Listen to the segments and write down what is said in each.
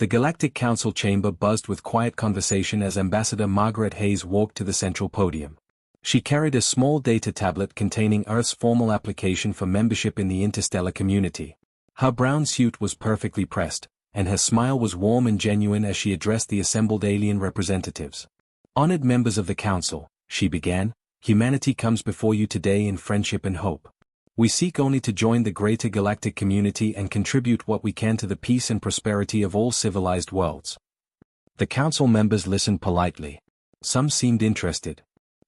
The Galactic Council chamber buzzed with quiet conversation as Ambassador Margaret Hayes walked to the central podium. She carried a small data tablet containing Earth's formal application for membership in the interstellar community. Her brown suit was perfectly pressed, and her smile was warm and genuine as she addressed the assembled alien representatives. Honored members of the Council, she began, humanity comes before you today in friendship and hope. We seek only to join the greater galactic community and contribute what we can to the peace and prosperity of all civilized worlds. The Council members listened politely. Some seemed interested.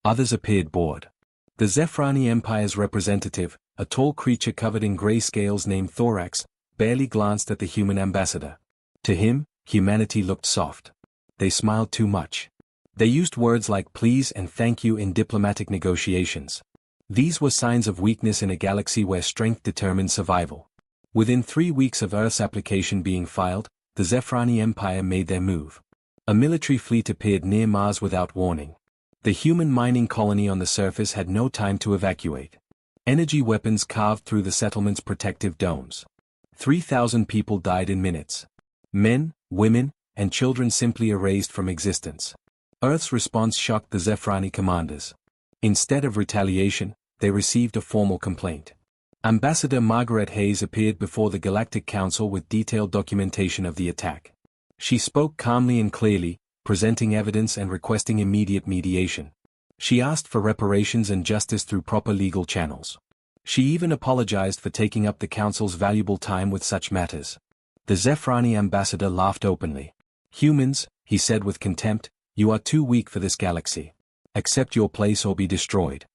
Others appeared bored. The Zephrani Empire's representative, a tall creature covered in gray scales named Thorax, barely glanced at the human ambassador. To him, humanity looked soft. They smiled too much. They used words like please and thank you in diplomatic negotiations. These were signs of weakness in a galaxy where strength determined survival. Within 3 weeks of Earth's application being filed, the Zephrani Empire made their move. A military fleet appeared near Mars without warning. The human mining colony on the surface had no time to evacuate. Energy weapons carved through the settlement's protective domes. 3,000 people died in minutes. Men, women, and children simply erased from existence. Earth's response shocked the Zephrani commanders. Instead of retaliation, they received a formal complaint. Ambassador Margaret Hayes appeared before the Galactic Council with detailed documentation of the attack. She spoke calmly and clearly, presenting evidence and requesting immediate mediation. She asked for reparations and justice through proper legal channels. She even apologized for taking up the Council's valuable time with such matters. The Zephrani ambassador laughed openly. Humans, he said with contempt, you are too weak for this galaxy. Accept your place or be destroyed.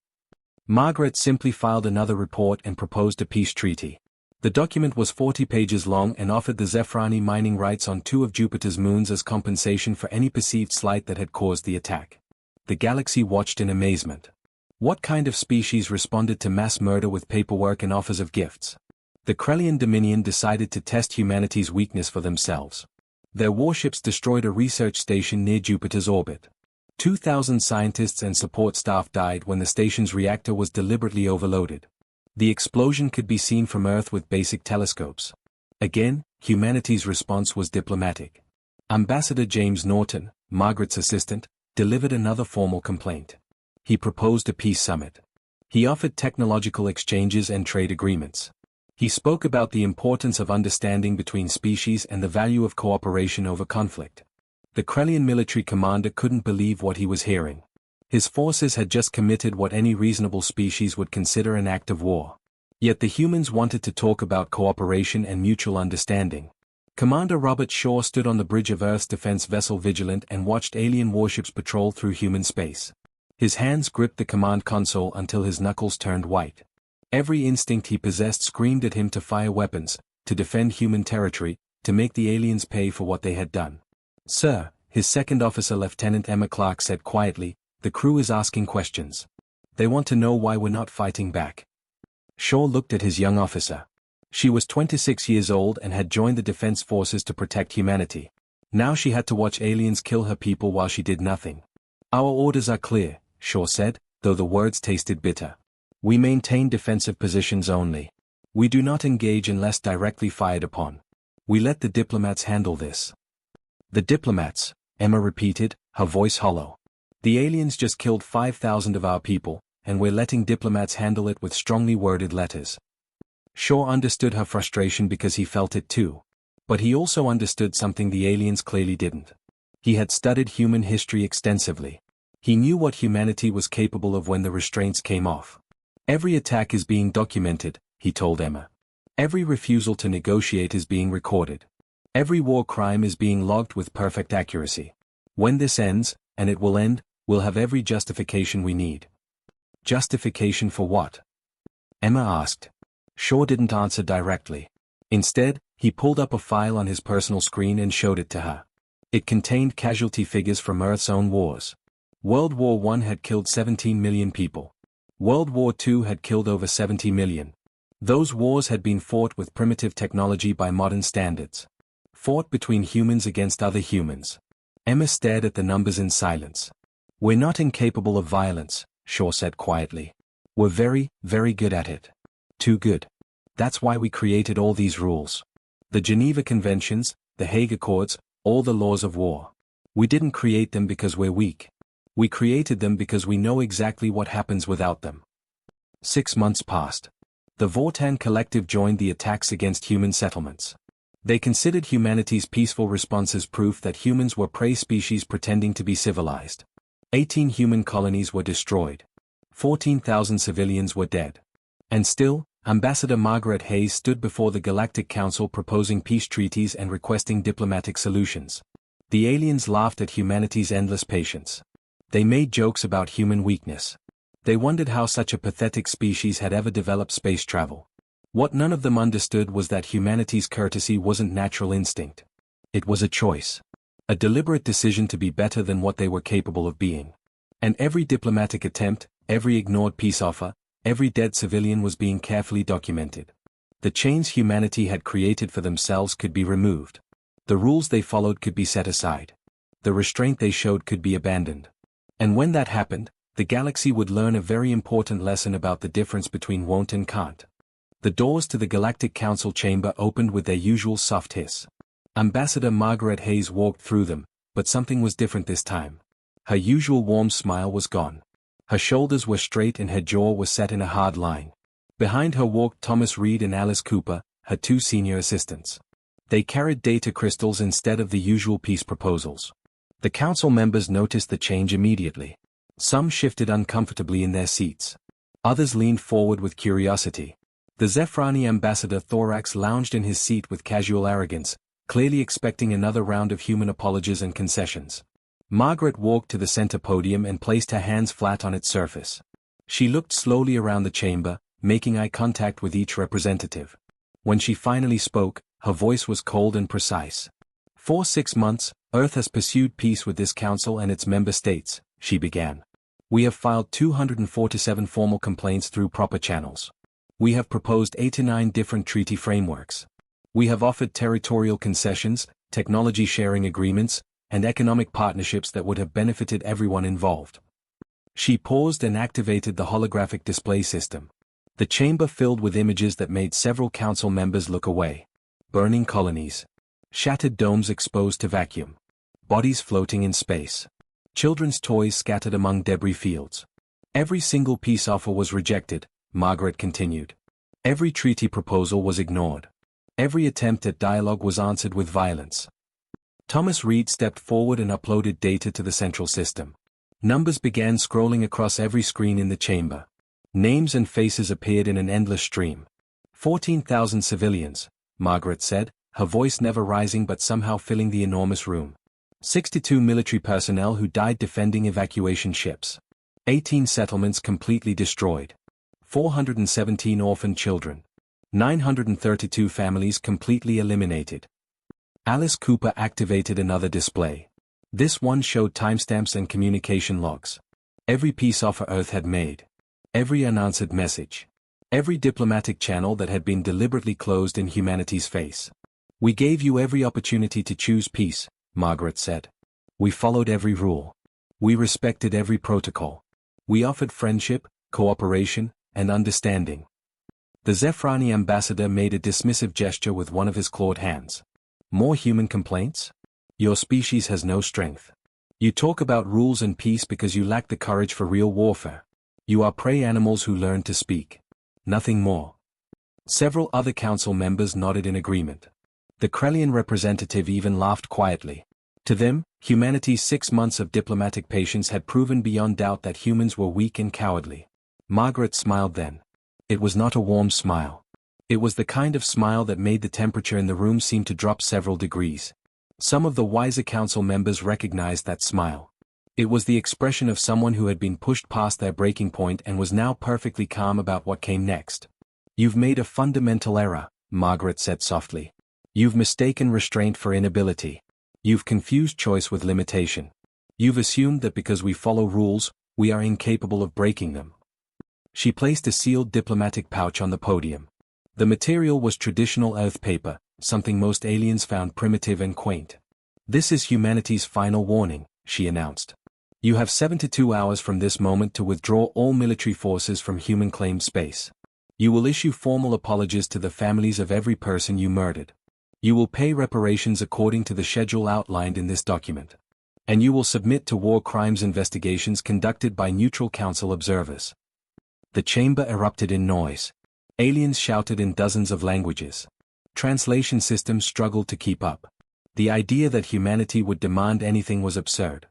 Margaret simply filed another report and proposed a peace treaty. The document was 40 pages long and offered the Zephrani mining rights on 2 of Jupiter's moons as compensation for any perceived slight that had caused the attack. The galaxy watched in amazement. What kind of species responded to mass murder with paperwork and offers of gifts? The Krellian Dominion decided to test humanity's weakness for themselves. Their warships destroyed a research station near Jupiter's orbit. 2,000 scientists and support staff died when the station's reactor was deliberately overloaded. The explosion could be seen from Earth with basic telescopes. Again, humanity's response was diplomatic. Ambassador James Norton, Margaret's assistant, delivered another formal complaint. He proposed a peace summit. He offered technological exchanges and trade agreements. He spoke about the importance of understanding between species and the value of cooperation over conflict. The Krellian military commander couldn't believe what he was hearing. His forces had just committed what any reasonable species would consider an act of war. Yet the humans wanted to talk about cooperation and mutual understanding. Commander Robert Shaw stood on the bridge of Earth's defense vessel Vigilant and watched alien warships patrol through human space. His hands gripped the command console until his knuckles turned white. Every instinct he possessed screamed at him to fire weapons, to defend human territory, to make the aliens pay for what they had done. Sir, his second officer Lieutenant Emma Clark said quietly, the crew is asking questions. They want to know why we're not fighting back. Shaw looked at his young officer. She was 26 years old and had joined the defense forces to protect humanity. Now she had to watch aliens kill her people while she did nothing. Our orders are clear, Shaw said, though the words tasted bitter. We maintain defensive positions only. We do not engage unless directly fired upon. We let the diplomats handle this. The diplomats, Emma repeated, her voice hollow. The aliens just killed 5,000 of our people, and we're letting diplomats handle it with strongly worded letters. Shaw understood her frustration because he felt it too. But he also understood something the aliens clearly didn't. He had studied human history extensively. He knew what humanity was capable of when the restraints came off. Every attack is being documented, he told Emma. Every refusal to negotiate is being recorded. Every war crime is being logged with perfect accuracy. When this ends, and it will end, we'll have every justification we need. Justification for what? Emma asked. Shaw didn't answer directly. Instead, he pulled up a file on his personal screen and showed it to her. It contained casualty figures from Earth's own wars. World War I had killed 17 million people. World War II had killed over 70 million. Those wars had been fought with primitive technology by modern standards. Fought between humans against other humans. Emma stared at the numbers in silence. We're not incapable of violence, Shaw said quietly. We're very, very good at it. Too good. That's why we created all these rules. The Geneva Conventions, the Hague Accords, all the laws of war. We didn't create them because we're weak. We created them because we know exactly what happens without them. 6 months passed. The Vortan Collective joined the attacks against human settlements. They considered humanity's peaceful responses proof that humans were prey species pretending to be civilized. 18 human colonies were destroyed. 14,000 civilians were dead. And still, Ambassador Margaret Hayes stood before the Galactic Council proposing peace treaties and requesting diplomatic solutions. The aliens laughed at humanity's endless patience. They made jokes about human weakness. They wondered how such a pathetic species had ever developed space travel. What none of them understood was that humanity's courtesy wasn't natural instinct. It was a choice. A deliberate decision to be better than what they were capable of being. And every diplomatic attempt, every ignored peace offer, every dead civilian was being carefully documented. The chains humanity had created for themselves could be removed. The rules they followed could be set aside. The restraint they showed could be abandoned. And when that happened, the galaxy would learn a very important lesson about the difference between won't and can't. The doors to the Galactic Council chamber opened with their usual soft hiss. Ambassador Margaret Hayes walked through them, but something was different this time. Her usual warm smile was gone. Her shoulders were straight and her jaw was set in a hard line. Behind her walked Thomas Reed and Alice Cooper, her 2 senior assistants. They carried data crystals instead of the usual peace proposals. The council members noticed the change immediately. Some shifted uncomfortably in their seats. Others leaned forward with curiosity. The Zephrani ambassador Thorax lounged in his seat with casual arrogance, clearly expecting another round of human apologies and concessions. Margaret walked to the center podium and placed her hands flat on its surface. She looked slowly around the chamber, making eye contact with each representative. When she finally spoke, her voice was cold and precise. For 6 months, Earth has pursued peace with this council and its member states, she began. We have filed 247 formal complaints through proper channels. We have proposed 89 different treaty frameworks. We have offered territorial concessions, technology sharing agreements, and economic partnerships that would have benefited everyone involved. She paused and activated the holographic display system. The chamber filled with images that made several council members look away. Burning colonies. Shattered domes exposed to vacuum. Bodies floating in space. Children's toys scattered among debris fields. Every single peace offer was rejected, Margaret continued. Every treaty proposal was ignored. Every attempt at dialogue was answered with violence. Thomas Reed stepped forward and uploaded data to the central system. Numbers began scrolling across every screen in the chamber. Names and faces appeared in an endless stream. 14,000 civilians, Margaret said, her voice never rising but somehow filling the enormous room. 62 military personnel who died defending evacuation ships. 18 settlements completely destroyed. 417 orphan children. 932 families completely eliminated. Alice Cooper activated another display. This one showed timestamps and communication logs. Every peace offer Earth had made. Every unanswered message. Every diplomatic channel that had been deliberately closed in humanity's face. We gave you every opportunity to choose peace, Margaret said. We followed every rule. We respected every protocol. We offered friendship, cooperation, and understanding. The Zephrani ambassador made a dismissive gesture with one of his clawed hands. More human complaints? Your species has no strength. You talk about rules and peace because you lack the courage for real warfare. You are prey animals who learn to speak. Nothing more. Several other council members nodded in agreement. The Krellian representative even laughed quietly. To them, humanity's 6 months of diplomatic patience had proven beyond doubt that humans were weak and cowardly. Margaret smiled then. It was not a warm smile. It was the kind of smile that made the temperature in the room seem to drop several degrees. Some of the wiser council members recognized that smile. It was the expression of someone who had been pushed past their breaking point and was now perfectly calm about what came next. You've made a fundamental error, Margaret said softly. You've mistaken restraint for inability. You've confused choice with limitation. You've assumed that because we follow rules, we are incapable of breaking them. She placed a sealed diplomatic pouch on the podium. The material was traditional Earth paper, something most aliens found primitive and quaint. This is humanity's final warning, she announced. You have 72 hours from this moment to withdraw all military forces from human-claimed space. You will issue formal apologies to the families of every person you murdered. You will pay reparations according to the schedule outlined in this document. And you will submit to war crimes investigations conducted by neutral council observers. The chamber erupted in noise. Aliens shouted in dozens of languages. Translation systems struggled to keep up. The idea that humanity would demand anything was absurd.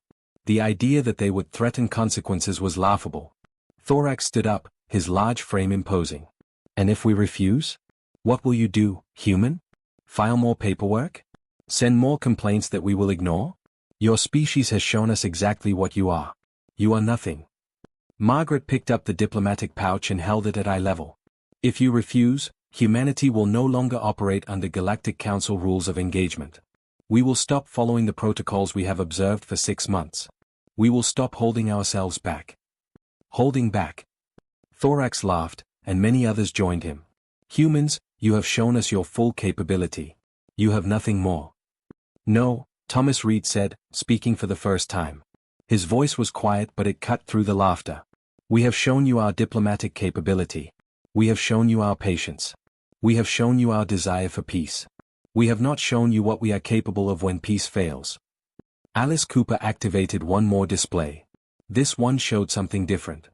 The idea that they would threaten consequences was laughable. Thorax stood up, his large frame imposing. And if we refuse? What will you do, human? File more paperwork? Send more complaints that we will ignore? Your species has shown us exactly what you are. You are nothing. Margaret picked up the diplomatic pouch and held it at eye level. If you refuse, humanity will no longer operate under Galactic Council rules of engagement. We will stop following the protocols we have observed for 6 months. We will stop holding ourselves back. Holding back. Thorax laughed, and many others joined him. Humans, you have shown us your full capability. You have nothing more. No, Thomas Reed said, speaking for the first time. His voice was quiet but it cut through the laughter. We have shown you our diplomatic capability. We have shown you our patience. We have shown you our desire for peace. We have not shown you what we are capable of when peace fails. Alice Cooper activated one more display. This one showed something different.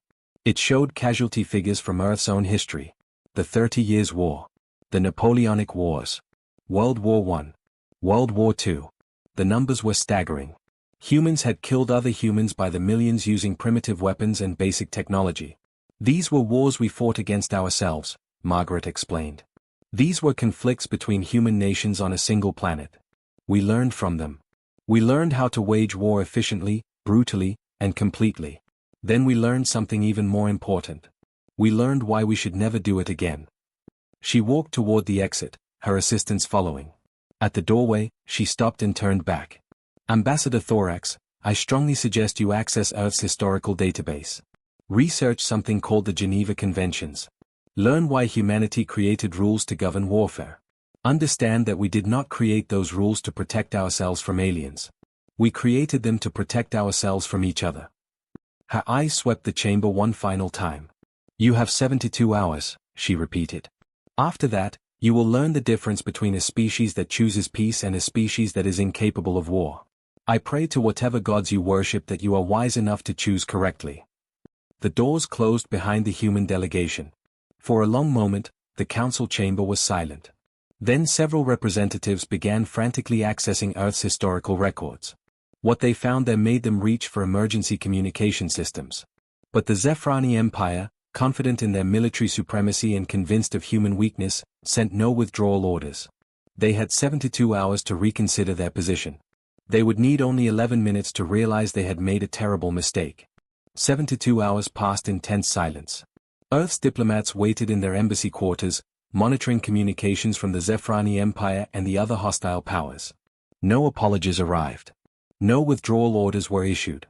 It showed casualty figures from Earth's own history. The 30 Years' War. The Napoleonic Wars. World War I. World War II. The numbers were staggering. Humans had killed other humans by the millions using primitive weapons and basic technology. These were wars we fought against ourselves, Margaret explained. These were conflicts between human nations on a single planet. We learned from them. We learned how to wage war efficiently, brutally, and completely. Then we learned something even more important. We learned why we should never do it again. She walked toward the exit, her assistants following. At the doorway, she stopped and turned back. Ambassador Thorax, I strongly suggest you access Earth's historical database. Research something called the Geneva Conventions. Learn why humanity created rules to govern warfare. Understand that we did not create those rules to protect ourselves from aliens. We created them to protect ourselves from each other. Her eyes swept the chamber one final time. You have 72 hours, she repeated. After that, you will learn the difference between a species that chooses peace and a species that is incapable of war. I pray to whatever gods you worship that you are wise enough to choose correctly. The doors closed behind the human delegation. For a long moment, the council chamber was silent. Then several representatives began frantically accessing Earth's historical records. What they found there made them reach for emergency communication systems. But the Zephrani Empire, confident in their military supremacy and convinced of human weakness, sent no withdrawal orders. They had 72 hours to reconsider their position. They would need only 11 minutes to realize they had made a terrible mistake. 72 hours passed in tense silence. Earth's diplomats waited in their embassy quarters, monitoring communications from the Zephrani Empire and the other hostile powers. No apologies arrived. No withdrawal orders were issued.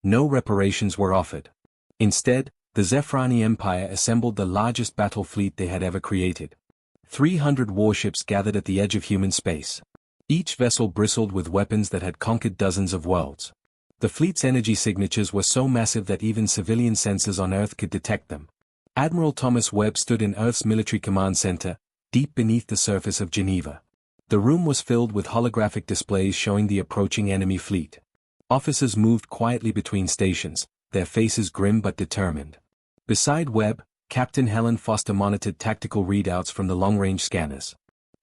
No reparations were offered. Instead, the Zephrani Empire assembled the largest battle fleet they had ever created. 300 warships gathered at the edge of human space. Each vessel bristled with weapons that had conquered dozens of worlds. The fleet's energy signatures were so massive that even civilian sensors on Earth could detect them. Admiral Thomas Webb stood in Earth's military command center, deep beneath the surface of Geneva. The room was filled with holographic displays showing the approaching enemy fleet. Officers moved quietly between stations, their faces grim but determined. Beside Webb, Captain Helen Foster monitored tactical readouts from the long-range scanners.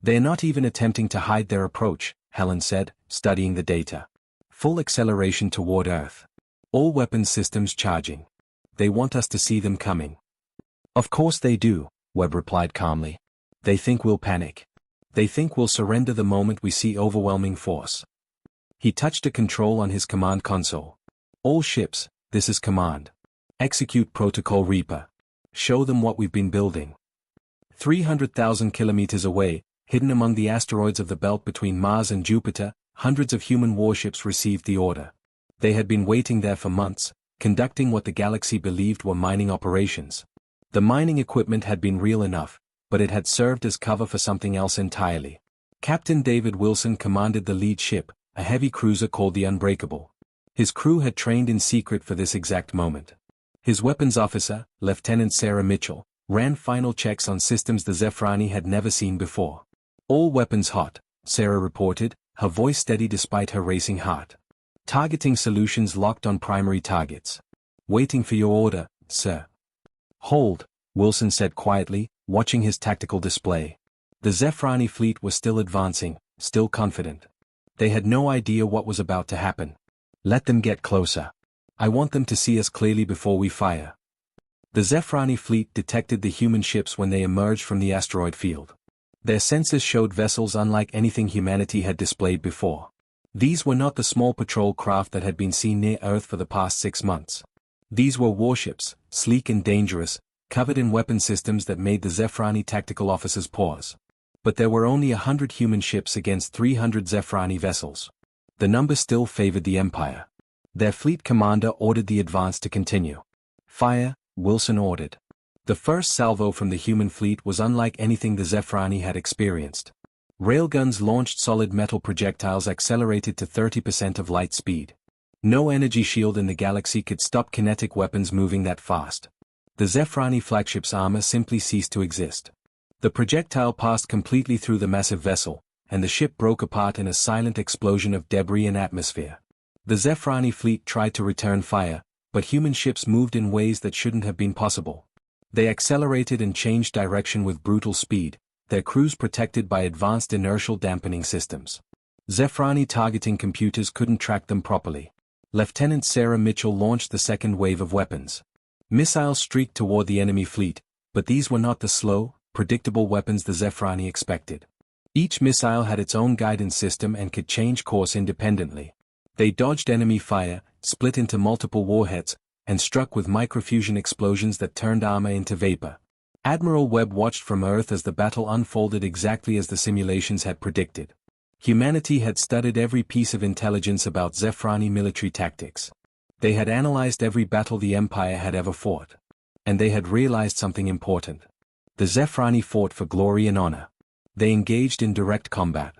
They're not even attempting to hide their approach, Helen said, studying the data. Full acceleration toward Earth. All weapons systems charging. They want us to see them coming. Of course they do, Webb replied calmly. They think we'll panic. They think we'll surrender the moment we see overwhelming force. He touched a control on his command console. All ships, this is command. Execute Protocol Reaper. Show them what we've been building. 300,000 kilometers away, hidden among the asteroids of the belt between Mars and Jupiter, hundreds of human warships received the order. They had been waiting there for months, conducting what the galaxy believed were mining operations. The mining equipment had been real enough, but it had served as cover for something else entirely. Captain David Wilson commanded the lead ship, a heavy cruiser called the Unbreakable. His crew had trained in secret for this exact moment. His weapons officer, Lieutenant Sarah Mitchell, ran final checks on systems the Zephrani had never seen before. All weapons hot, Sarah reported, her voice steady despite her racing heart. Targeting solutions locked on primary targets. Waiting for your order, sir. Hold, Wilson said quietly, watching his tactical display. The Zephrani fleet was still advancing, still confident. They had no idea what was about to happen. Let them get closer. I want them to see us clearly before we fire. The Zephrani fleet detected the human ships when they emerged from the asteroid field. Their sensors showed vessels unlike anything humanity had displayed before. These were not the small patrol craft that had been seen near Earth for the past 6 months. These were warships, sleek and dangerous, covered in weapon systems that made the Zephrani tactical officers pause. But there were only 100 human ships against 300 Zephrani vessels. The number still favored the Empire. Their fleet commander ordered the advance to continue. Fire, Wilson ordered. The first salvo from the human fleet was unlike anything the Zephrani had experienced. Railguns launched solid metal projectiles accelerated to 30% of light speed. No energy shield in the galaxy could stop kinetic weapons moving that fast. The Zephrani flagship's armor simply ceased to exist. The projectile passed completely through the massive vessel, and the ship broke apart in a silent explosion of debris and atmosphere. The Zephrani fleet tried to return fire, but human ships moved in ways that shouldn't have been possible. They accelerated and changed direction with brutal speed, their crews protected by advanced inertial dampening systems. Zephrani targeting computers couldn't track them properly. Lieutenant Sarah Mitchell launched the second wave of weapons. Missiles streaked toward the enemy fleet, but these were not the slow, predictable weapons the Zephrani expected. Each missile had its own guidance system and could change course independently. They dodged enemy fire, split into multiple warheads, and struck with microfusion explosions that turned armor into vapor. Admiral Webb watched from Earth as the battle unfolded exactly as the simulations had predicted. Humanity had studied every piece of intelligence about Zephrani military tactics. They had analyzed every battle the Empire had ever fought. And they had realized something important. The Zephrani fought for glory and honor. They engaged in direct combat.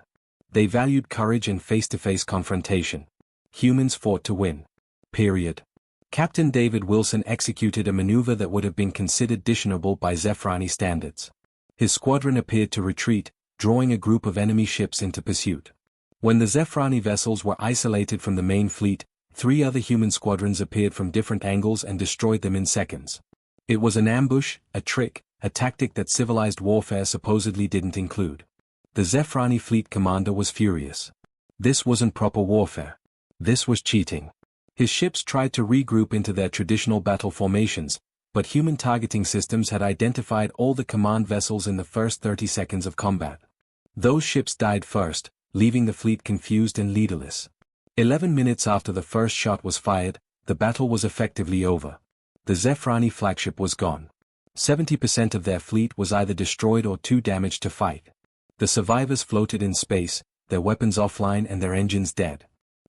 They valued courage and face-to-face confrontation. Humans fought to win. Period. Captain David Wilson executed a maneuver that would have been considered dishonorable by Zephrani standards. His squadron appeared to retreat, drawing a group of enemy ships into pursuit. When the Zephrani vessels were isolated from the main fleet, 3 other human squadrons appeared from different angles and destroyed them in seconds. It was an ambush, a trick, a tactic that civilized warfare supposedly didn't include. The Zephrani fleet commander was furious. This wasn't proper warfare. This was cheating. His ships tried to regroup into their traditional battle formations, but human targeting systems had identified all the command vessels in the first 30 seconds of combat. Those ships died first, leaving the fleet confused and leaderless. 11 minutes after the first shot was fired, the battle was effectively over. The Zephrani flagship was gone. 70% of their fleet was either destroyed or too damaged to fight. The survivors floated in space, their weapons offline and their engines dead.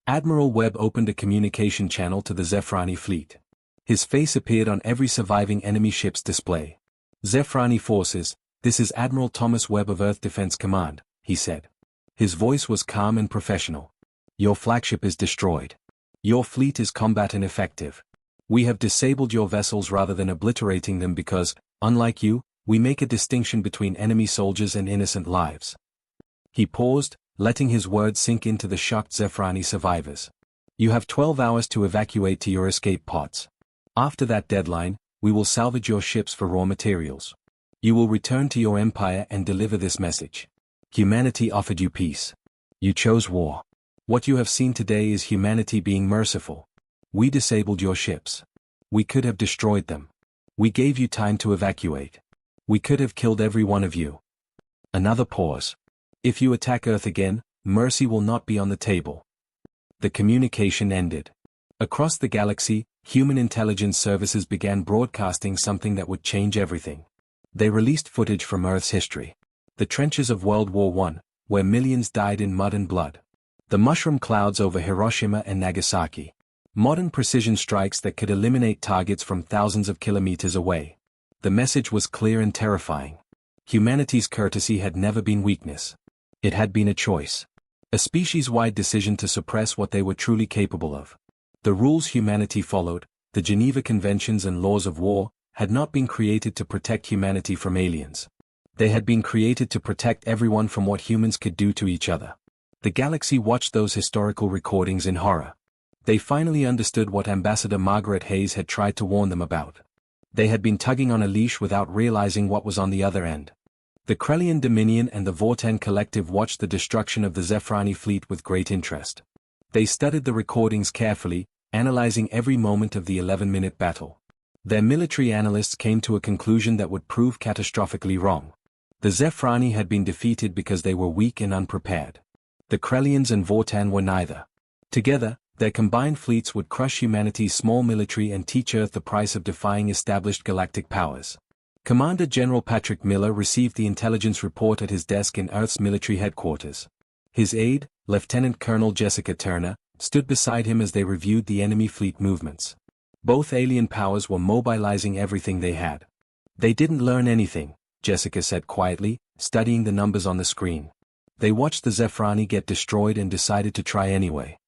Admiral Webb opened a communication channel to the Zephrani fleet. His face appeared on every surviving enemy ship's display. Zephrani forces, this is Admiral Thomas Webb of Earth Defense Command, he said. His voice was calm and professional. Your flagship is destroyed. Your fleet is combat ineffective. We have disabled your vessels rather than obliterating them because, unlike you, we make a distinction between enemy soldiers and innocent lives. He paused, letting his words sink into the shocked Zephrani survivors. You have 12 hours to evacuate to your escape pods. After that deadline, we will salvage your ships for raw materials. You will return to your empire and deliver this message. Humanity offered you peace. You chose war. What you have seen today is humanity being merciful. We disabled your ships. We could have destroyed them. We gave you time to evacuate. We could have killed every one of you. Another pause. If you attack Earth again, mercy will not be on the table. The communication ended. Across the galaxy, human intelligence services began broadcasting something that would change everything. They released footage from Earth's history. The trenches of World War I, where millions died in mud and blood. The mushroom clouds over Hiroshima and Nagasaki. Modern precision strikes that could eliminate targets from thousands of kilometers away. The message was clear and terrifying. Humanity's courtesy had never been weakness. It had been a choice. A species-wide decision to suppress what they were truly capable of. The rules humanity followed, the Geneva Conventions and laws of war, had not been created to protect humanity from aliens. They had been created to protect everyone from what humans could do to each other. The galaxy watched those historical recordings in horror. They finally understood what Ambassador Margaret Hayes had tried to warn them about. They had been tugging on a leash without realizing what was on the other end. The Krellian Dominion and the Vorten Collective watched the destruction of the Zephrani fleet with great interest. They studied the recordings carefully, analyzing every moment of the 11-minute battle. Their military analysts came to a conclusion that would prove catastrophically wrong. The Zephrani had been defeated because they were weak and unprepared. The Krellians and Vorten were neither. Together, their combined fleets would crush humanity's small military and teach Earth the price of defying established galactic powers. Commander General Patrick Miller received the intelligence report at his desk in Earth's military headquarters. His aide, Lieutenant Colonel Jessica Turner, stood beside him as they reviewed the enemy fleet movements. Both alien powers were mobilizing everything they had. They didn't learn anything, Jessica said quietly, studying the numbers on the screen. They watched the Zephrani get destroyed and decided to try anyway.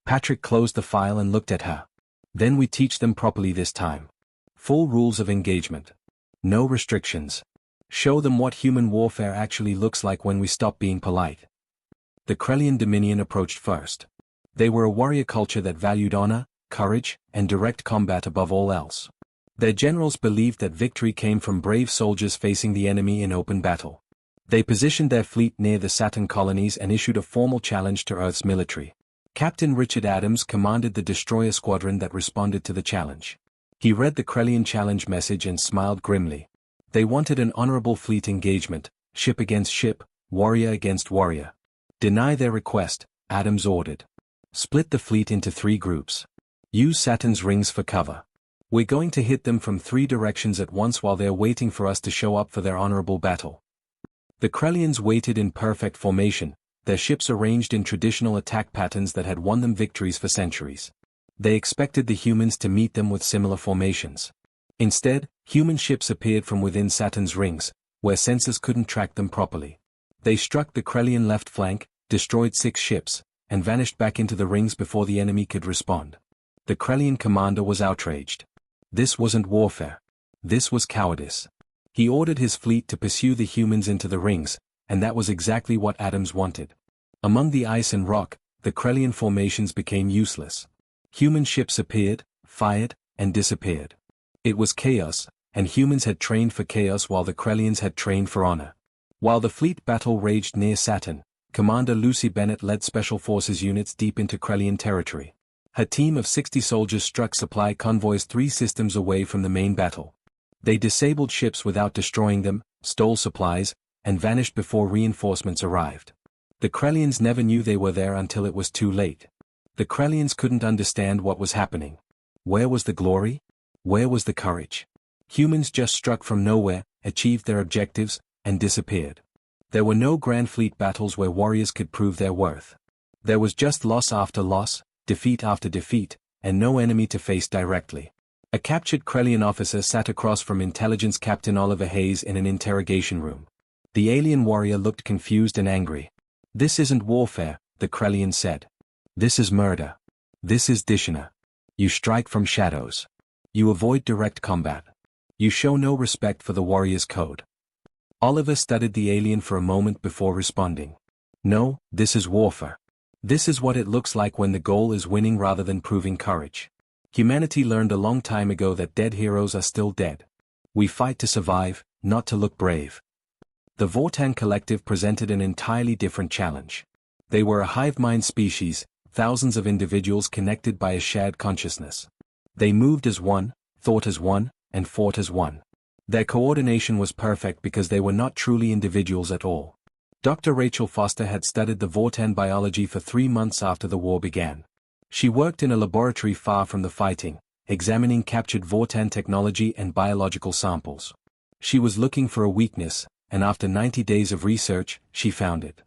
Patrick closed the file and looked at her. Then we teach them properly this time. Full rules of engagement. No restrictions. Show them what human warfare actually looks like when we stop being polite. The Krellian Dominion approached first. They were a warrior culture that valued honor, courage, and direct combat above all else. Their generals believed that victory came from brave soldiers facing the enemy in open battle. They positioned their fleet near the Saturn colonies and issued a formal challenge to Earth's military. Captain Richard Adams commanded the destroyer squadron that responded to the challenge. He read the Krellian challenge message and smiled grimly. They wanted an honorable fleet engagement, ship against ship, warrior against warrior. Deny their request, Adams ordered. Split the fleet into 3 groups. Use Saturn's rings for cover. We're going to hit them from 3 directions at once while they're waiting for us to show up for their honorable battle. The Krellians waited in perfect formation, their ships arranged in traditional attack patterns that had won them victories for centuries. They expected the humans to meet them with similar formations. Instead, human ships appeared from within Saturn's rings, where sensors couldn't track them properly. They struck the Krellian left flank, destroyed 6 ships, and vanished back into the rings before the enemy could respond. The Krellian commander was outraged. This wasn't warfare. This was cowardice. He ordered his fleet to pursue the humans into the rings, and that was exactly what Adams wanted. Among the ice and rock, the Krellian formations became useless. Human ships appeared, fired, and disappeared. It was chaos, and humans had trained for chaos while the Krellians had trained for honor. While the fleet battle raged near Saturn, Commander Lucy Bennett led Special Forces units deep into Krellian territory. Her team of 60 soldiers struck supply convoys 3 systems away from the main battle. They disabled ships without destroying them, stole supplies, and vanished before reinforcements arrived. The Krellians never knew they were there until it was too late. The Krellians couldn't understand what was happening. Where was the glory? Where was the courage? Humans just struck from nowhere, achieved their objectives, and disappeared. There were no grand fleet battles where warriors could prove their worth. There was just loss after loss, defeat after defeat, and no enemy to face directly. A captured Krellian officer sat across from Intelligence Captain Oliver Hayes in an interrogation room. The alien warrior looked confused and angry. "This isn't warfare," the Krellian said. "This is murder. This is Dishina. You strike from shadows. You avoid direct combat. You show no respect for the warrior's code." Oliver studied the alien for a moment before responding. "No, this is warfare. This is what it looks like when the goal is winning rather than proving courage. Humanity learned a long time ago that dead heroes are still dead. We fight to survive, not to look brave." The Vorten Collective presented an entirely different challenge. They were a hive mind species, thousands of individuals connected by a shared consciousness. They moved as one, thought as one, and fought as one. Their coordination was perfect because they were not truly individuals at all. Dr. Rachel Foster had studied the Vorten biology for 3 months after the war began. She worked in a laboratory far from the fighting, examining captured Vorten technology and biological samples. She was looking for a weakness, and after 90 days of research, she found it.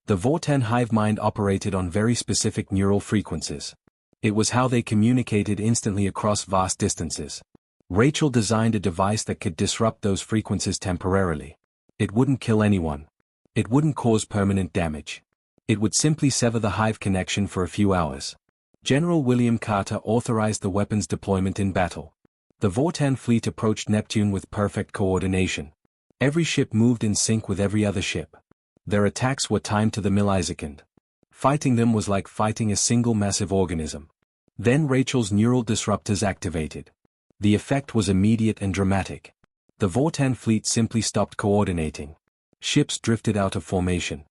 The Vorten hive mind operated on very specific neural frequencies. It was how they communicated instantly across vast distances. Rachel designed a device that could disrupt those frequencies temporarily. It wouldn't kill anyone. It wouldn't cause permanent damage. It would simply sever the hive connection for a few hours. General William Carter authorized the weapon's deployment in battle. The Vorten fleet approached Neptune with perfect coordination. Every ship moved in sync with every other ship. Their attacks were timed to the millisecond. Fighting them was like fighting a single massive organism. Then Rachel's neural disruptors activated. The effect was immediate and dramatic. The Vortan fleet simply stopped coordinating. Ships drifted out of formation.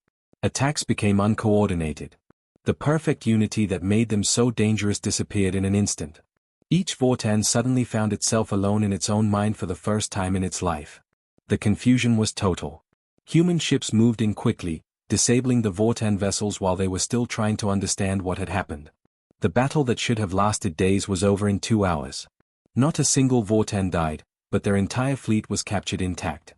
Attacks became uncoordinated. The perfect unity that made them so dangerous disappeared in an instant. Each Vortan suddenly found itself alone in its own mind for the first time in its life. The confusion was total. Human ships moved in quickly, disabling the Vortan vessels while they were still trying to understand what had happened. The battle that should have lasted days was over in 2 hours. Not a single Vortan died, but their entire fleet was captured intact.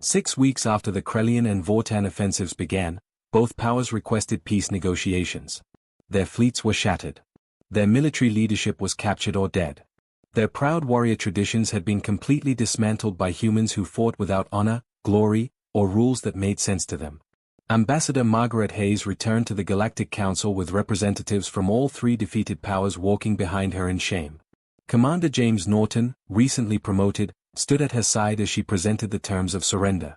6 weeks after the Krellian and Vortan offensives began, both powers requested peace negotiations. Their fleets were shattered. Their military leadership was captured or dead. Their proud warrior traditions had been completely dismantled by humans who fought without honor, glory, or rules that made sense to them. Ambassador Margaret Hayes returned to the Galactic Council with representatives from all three defeated powers walking behind her in shame. Commander James Norton, recently promoted, stood at her side as she presented the terms of surrender.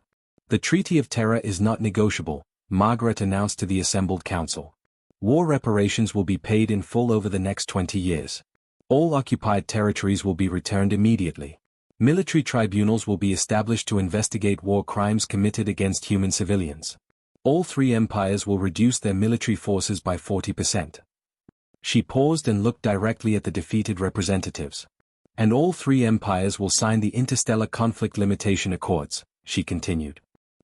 The Treaty of Terror is not negotiable, Margaret announced to the assembled council. War reparations will be paid in full over the next 20 years. All occupied territories will be returned immediately. Military tribunals will be established to investigate war crimes committed against human civilians. All three empires will reduce their military forces by 40%. She paused and looked directly at the defeated representatives. And all three empires will sign the Interstellar Conflict Limitation Accords, she continued.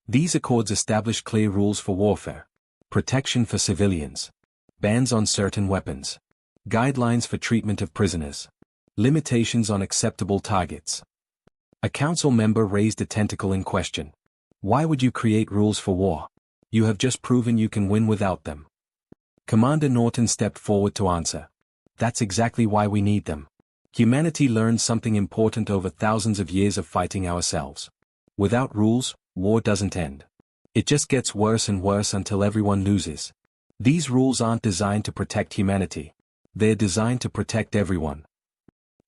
These accords establish clear rules for warfare. Protection for civilians. Bans on certain weapons. Guidelines for treatment of prisoners. Limitations on acceptable targets. A council member raised a tentacle in question. Why would you create rules for war? You have just proven you can win without them. Commander Norton stepped forward to answer. That's exactly why we need them. Humanity learned something important over thousands of years of fighting ourselves. Without rules, war doesn't end. It just gets worse and worse until everyone loses. These rules aren't designed to protect humanity. They're designed to protect everyone.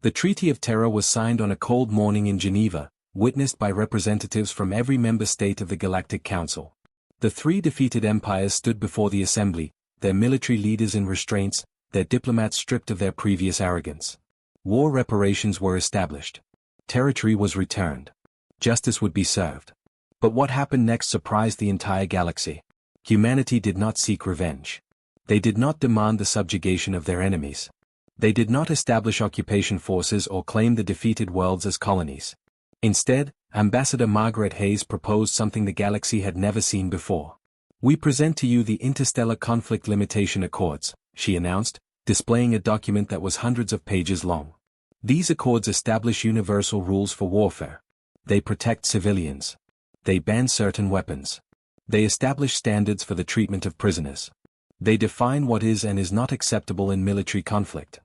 The Treaty of Terror was signed on a cold morning in Geneva, witnessed by representatives from every member state of the Galactic Council. The three defeated empires stood before the assembly, their military leaders in restraints, their diplomats stripped of their previous arrogance. War reparations were established. Territory was returned. Justice would be served. But what happened next surprised the entire galaxy. Humanity did not seek revenge. They did not demand the subjugation of their enemies. They did not establish occupation forces or claim the defeated worlds as colonies. Instead, Ambassador Margaret Hayes proposed something the galaxy had never seen before. We present to you the Interstellar Conflict Limitation Accords, she announced, displaying a document that was hundreds of pages long. These accords establish universal rules for warfare. They protect civilians. They ban certain weapons. They establish standards for the treatment of prisoners. They define what is and is not acceptable in military conflict.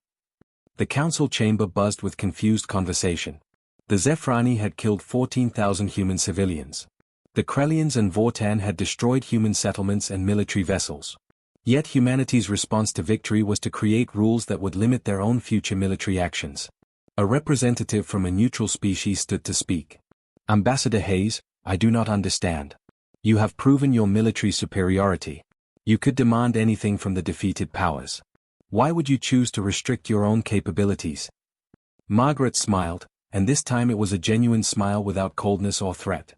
The council chamber buzzed with confused conversation. The Zephrani had killed 14,000 human civilians. The Krellians and Vortan had destroyed human settlements and military vessels. Yet humanity's response to victory was to create rules that would limit their own future military actions. A representative from a neutral species stood to speak. Ambassador Hayes, I do not understand. You have proven your military superiority. You could demand anything from the defeated powers. Why would you choose to restrict your own capabilities? Margaret smiled, and this time it was a genuine smile without coldness or threat.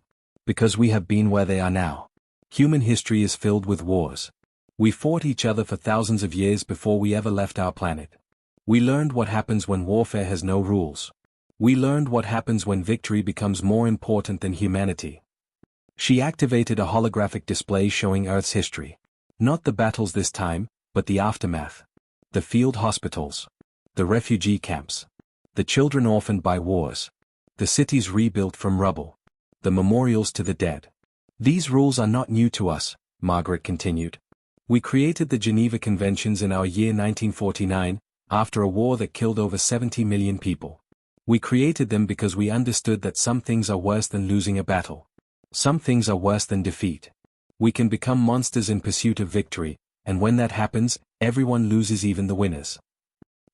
Because we have been where they are now. Human history is filled with wars. We fought each other for thousands of years before we ever left our planet. We learned what happens when warfare has no rules. We learned what happens when victory becomes more important than humanity. She activated a holographic display showing Earth's history. Not the battles this time, but the aftermath. The field hospitals. The refugee camps. The children orphaned by wars. The cities rebuilt from rubble. The memorials to the dead. These rules are not new to us, Margaret continued. We created the Geneva Conventions in our year 1949, after a war that killed over 70 million people. We created them because we understood that some things are worse than losing a battle. Some things are worse than defeat. We can become monsters in pursuit of victory, and when that happens, everyone loses, even the winners.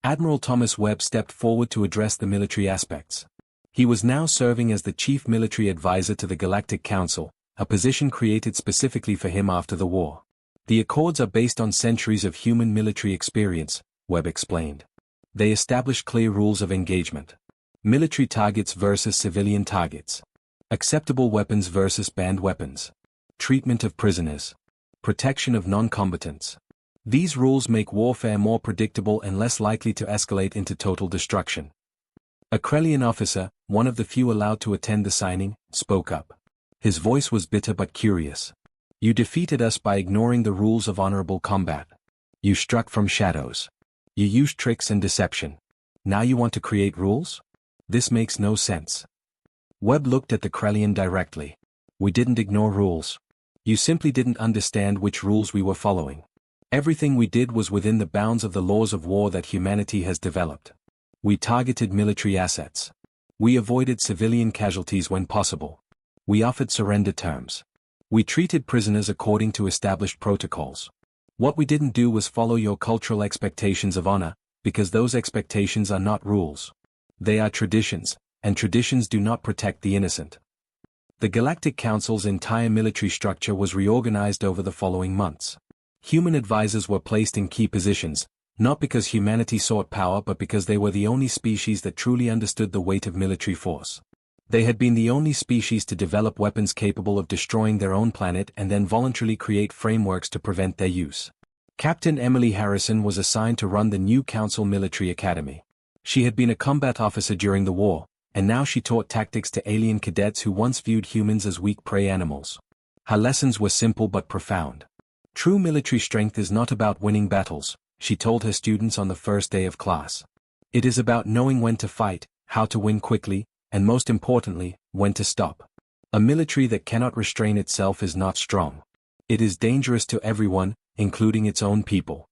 Admiral Thomas Webb stepped forward to address the military aspects. He was now serving as the chief military advisor to the Galactic Council, a position created specifically for him after the war. The Accords are based on centuries of human military experience, Webb explained. They establish clear rules of engagement. Military targets versus civilian targets. Acceptable weapons versus banned weapons. Treatment of prisoners. Protection of non-combatants. These rules make warfare more predictable and less likely to escalate into total destruction. A Krellian officer, one of the few allowed to attend the signing, spoke up. His voice was bitter but curious. You defeated us by ignoring the rules of honorable combat. You struck from shadows. You used tricks and deception. Now you want to create rules? This makes no sense. Webb looked at the Krellian directly. We didn't ignore rules. You simply didn't understand which rules we were following. Everything we did was within the bounds of the laws of war that humanity has developed. We targeted military assets. We avoided civilian casualties when possible. We offered surrender terms. We treated prisoners according to established protocols. What we didn't do was follow your cultural expectations of honor, because those expectations are not rules. They are traditions, and traditions do not protect the innocent. The Galactic Council's entire military structure was reorganized over the following months. Human advisors were placed in key positions, not because humanity sought power but because they were the only species that truly understood the weight of military force. They had been the only species to develop weapons capable of destroying their own planet and then voluntarily create frameworks to prevent their use. Captain Emily Harrison was assigned to run the new Council Military Academy. She had been a combat officer during the war, and now she taught tactics to alien cadets who once viewed humans as weak prey animals. Her lessons were simple but profound. True military strength is not about winning battles, she told her students on the first day of class. It is about knowing when to fight, how to win quickly, and most importantly, when to stop. A military that cannot restrain itself is not strong. It is dangerous to everyone, including its own people.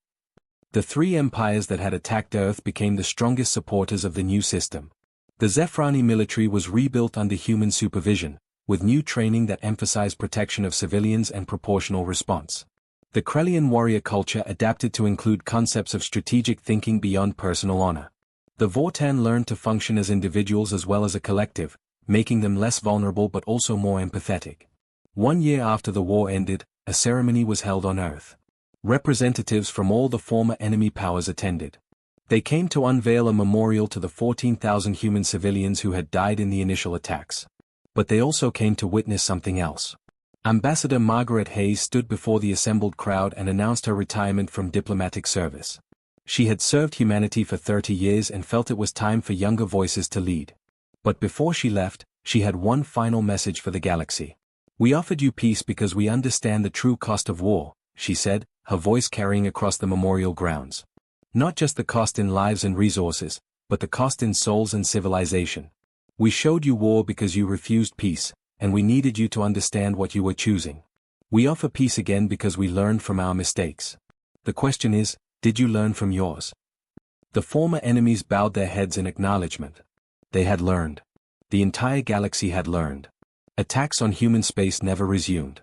The three empires that had attacked Earth became the strongest supporters of the new system. The Zephrani military was rebuilt under human supervision, with new training that emphasized protection of civilians and proportional response. The Krellian warrior culture adapted to include concepts of strategic thinking beyond personal honor. The Vortan learned to function as individuals as well as a collective, making them less vulnerable but also more empathetic. 1 year after the war ended, a ceremony was held on Earth. Representatives from all the former enemy powers attended. They came to unveil a memorial to the 14,000 human civilians who had died in the initial attacks. But they also came to witness something else. Ambassador Margaret Hayes stood before the assembled crowd and announced her retirement from diplomatic service. She had served humanity for 30 years and felt it was time for younger voices to lead. But before she left, she had one final message for the galaxy. We offered you peace because we understand the true cost of war, she said, her voice carrying across the memorial grounds. Not just the cost in lives and resources, but the cost in souls and civilization. We showed you war because you refused peace, and we needed you to understand what you were choosing. We offer peace again because we learned from our mistakes. The question is, did you learn from yours? The former enemies bowed their heads in acknowledgement. They had learned. The entire galaxy had learned. Attacks on human space never resumed.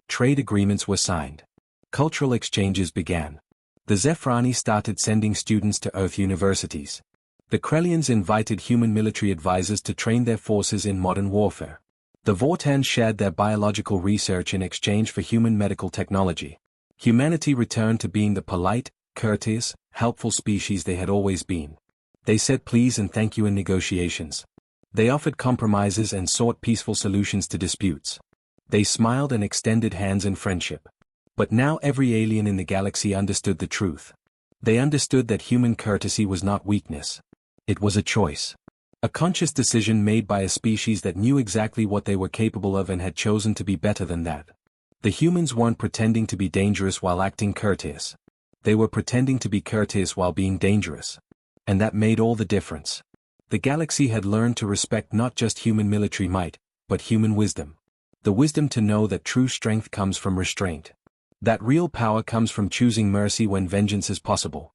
Trade agreements were signed. Cultural exchanges began. The Zephrani started sending students to Earth universities. The Krellians invited human military advisors to train their forces in modern warfare. The Vortan shared their biological research in exchange for human medical technology. Humanity returned to being the polite, courteous, helpful species they had always been. They said please and thank you in negotiations. They offered compromises and sought peaceful solutions to disputes. They smiled and extended hands in friendship. But now every alien in the galaxy understood the truth. They understood that human courtesy was not weakness. It was a choice. A conscious decision made by a species that knew exactly what they were capable of and had chosen to be better than that. The humans weren't pretending to be dangerous while acting courteous. They were pretending to be courteous while being dangerous. And that made all the difference. The galaxy had learned to respect not just human military might, but human wisdom. The wisdom to know that true strength comes from restraint. That real power comes from choosing mercy when vengeance is possible.